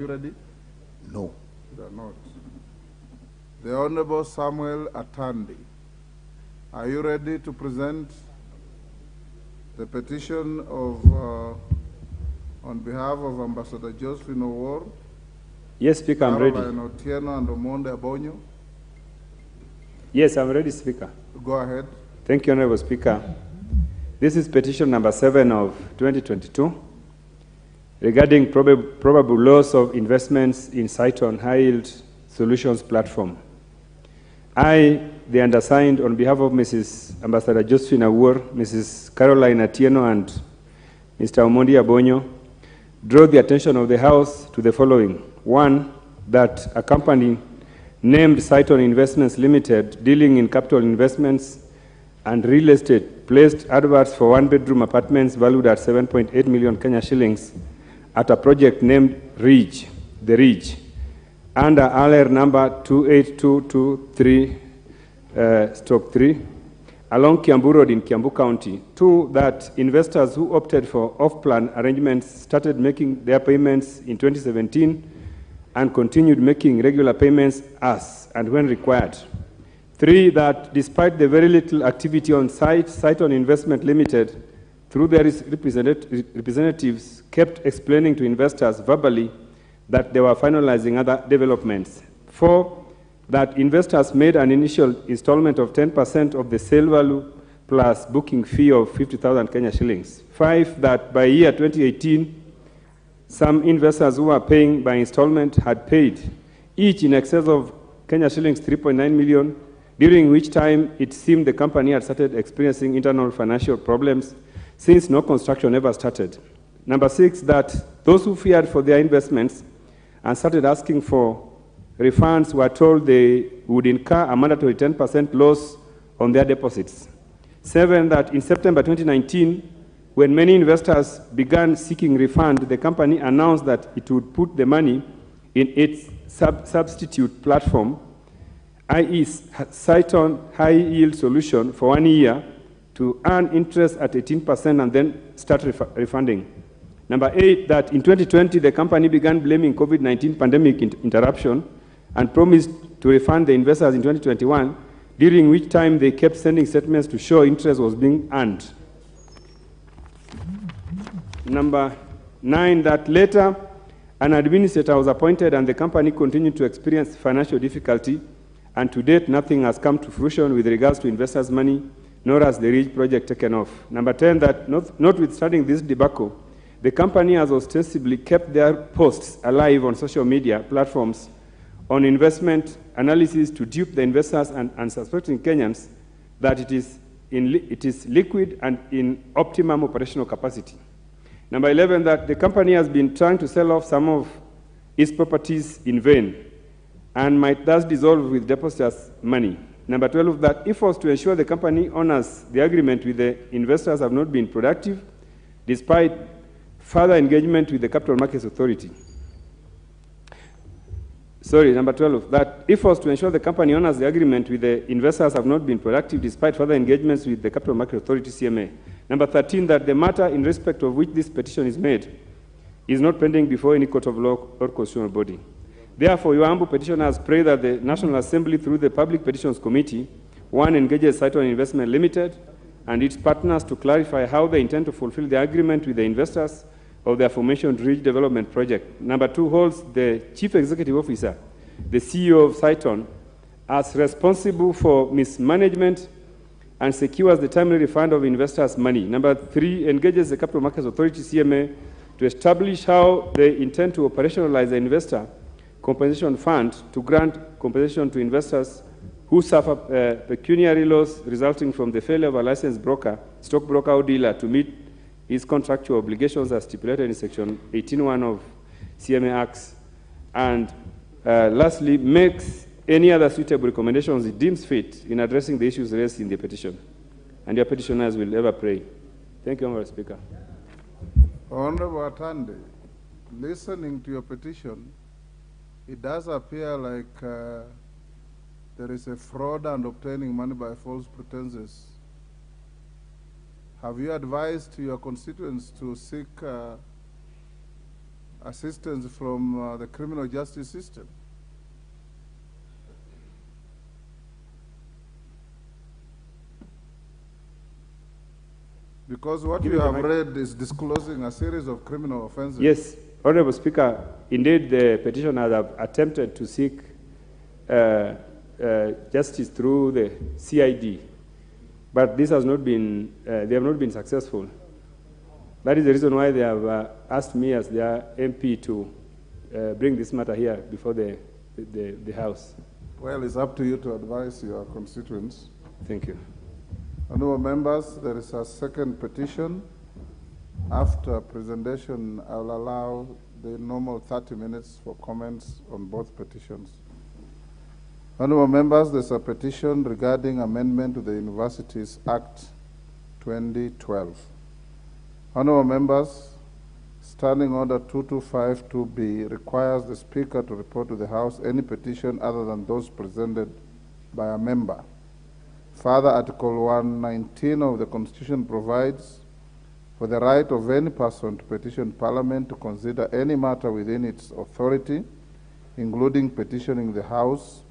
You ready? No. They are not. The Honorable Samuel Atandi, are you ready to present the petition of, on behalf of Ambassador Josephine Owor, Yes, Speaker, I'm ready. Caroline Otieno and Omonde Abonyo? Yes, I'm ready, Speaker. Go ahead. Thank you, Honorable Speaker. This is petition number 7 of 2022 regarding probable loss of investments in Cyton High Yield Solutions platform. I, the undersigned, on behalf of Mrs. Ambassador Josephine Owor, Mrs. Caroline Otieno, and Mr. Omondi Abonyo, draw the attention of the House to the following. One, that a company named Cyton Investments Limited, dealing in capital investments and real estate, placed adverts for one-bedroom apartments valued at 7.8 million Kenya shillings at a project named Ridge, The Ridge, under LR number 28223-3 along Kiambu Road in Kiambu County. Two, that investors who opted for off-plan arrangements started making their payments in 2017 and continued making regular payments as and when required. Three, that despite the very little activity on site, Cyton Investment Limited, through their representatives, kept explaining to investors verbally that they were finalizing other developments. Four, that investors made an initial installment of 10% of the sale value plus booking fee of 50,000 Kenya shillings. Five, that by year 2018, some investors who were paying by installment had paid each in excess of Kenya shillings 3.9 million, during which time it seemed the company had started experiencing internal financial problems since no construction ever started. Number six, that those who feared for their investments and started asking for refunds were told they would incur a mandatory 10% loss on their deposits. Seven, that in September 2019, when many investors began seeking refund, the company announced that it would put the money in its substitute platform, i.e. Cyton High Yield Solution, for 1 year to earn interest at 18% and then start refunding. Number eight, that in 2020, the company began blaming COVID-19 pandemic interruption and promised to refund the investors in 2021, during which time they kept sending statements to show interest was being earned. Number nine, that later an administrator was appointed and the company continued to experience financial difficulty, and to date nothing has come to fruition with regards to investors' money, nor has the Ridge project taken off. Number 10, that notwithstanding this debacle, the company has ostensibly kept their posts alive on social media platforms on investment analysis to dupe the investors and unsuspecting Kenyans that it is liquid and in optimum operational capacity. Number 11, that the company has been trying to sell off some of its properties in vain and might thus dissolve with depositors' money. Number 12, that efforts to ensure the company honors the agreement with the investors have not been productive, despite further engagement with the Capital Markets Authority. Number 12, that efforts to ensure the company honors the agreement with the investors have not been productive, despite further engagements with the Capital Markets Authority, CMA. Number 13, that the matter in respect of which this petition is made is not pending before any court of law or constitutional body. Therefore, your humble petitioners pray that the National Assembly, through the Public Petitions Committee, one, engages Cyton Investment Limited and its partners to clarify how they intend to fulfill the agreement with the investors of the aforementioned Ridge Development Project. Number two, holds the Chief Executive Officer, the CEO of Cyton, as responsible for mismanagement and secures the timely refund of investors' money. Number three, engages the Capital Markets Authority, CMA, to establish how they intend to operationalize the investor compensation fund to grant compensation to investors who suffer pecuniary loss resulting from the failure of a licensed broker, stockbroker or dealer to meet his contractual obligations as stipulated in Section 18(1) of CMA Acts. And lastly, makes any other suitable recommendations it deems fit in addressing the issues raised in the petition. And your petitioners will ever pray. Thank you, Honorable Speaker. Honorable Atandi, listening to your petition, it does appear like there is a fraud and obtaining money by false pretenses. Have you advised your constituents to seek assistance from the criminal justice system. Because what you have read is disclosing a series of criminal offenses. Yes, Honorable Speaker, indeed the petitioners have attempted to seek justice through the CID, but this has not been, they have not been successful. That is the reason why they have asked me as their MP to bring this matter here before the House. Well, it's up to you to advise your constituents. Thank you. Honourable members, there is a second petition. After presentation, I will allow the normal 30 minutes for comments on both petitions. Honourable members, there's a petition regarding amendment to the Universities Act 2012. Honourable members, Standing Order 2252B requires the Speaker to report to the House any petition other than those presented by a member. Further, Article 119 of the Constitution provides for the right of any person to petition Parliament to consider any matter within its authority, including petitioning the House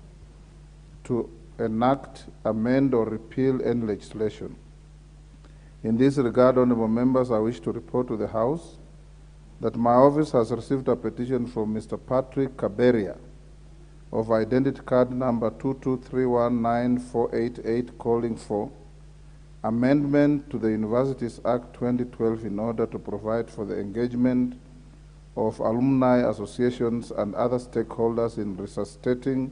to enact, amend, or repeal any legislation. In this regard, honourable members, I wish to report to the House that my office has received a petition from Mr. Patrick Kaberia of identity card number 223194888 calling for amendment to the Universities Act 2012 in order to provide for the engagement of alumni associations and other stakeholders in resuscitating,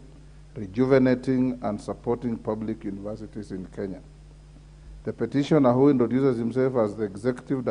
rejuvenating, and supporting public universities in Kenya. The petitioner, who introduces himself as the Executive Director